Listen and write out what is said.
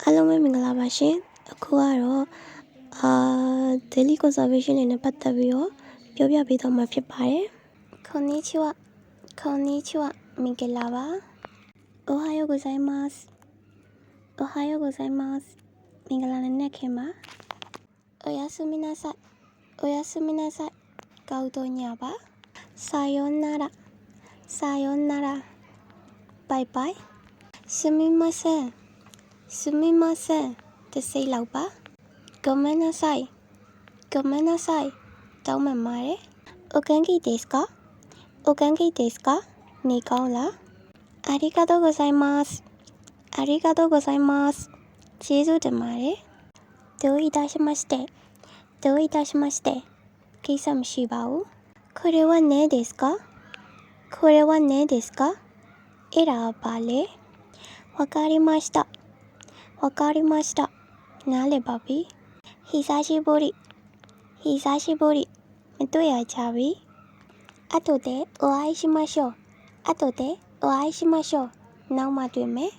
အားလုံးပဲမင်္ဂလာပါရှင်အခုကတော့daily conservation တွေနဲ့ပတ်သက်ပြီးတော့ပြောပြပေးတော့မှာဖြစ်ပါတယ်こんにちはမင်္ဂလာပါおはようございますမင်္ဂလာနေ့ခင်ပါおやすみなさいကောင်းတော့ညပါさよならバイバイすみませんတစိတ်လောက်ပါごめんなさいတောင်းပန်ပါတယ်お元気ですかနေကောင်းလားありがとうございますကျေးဇူးတင်ပါတယ်どういたしましてကိစ္စမရှိပါဘူးこれはねですかအဲ့ဒါပါလေわかりましたနားလည်ပါပြီ久しぶりမတွေ့ရကြပြီ後でお会いしましょうနောက်မှတွေ့မယ်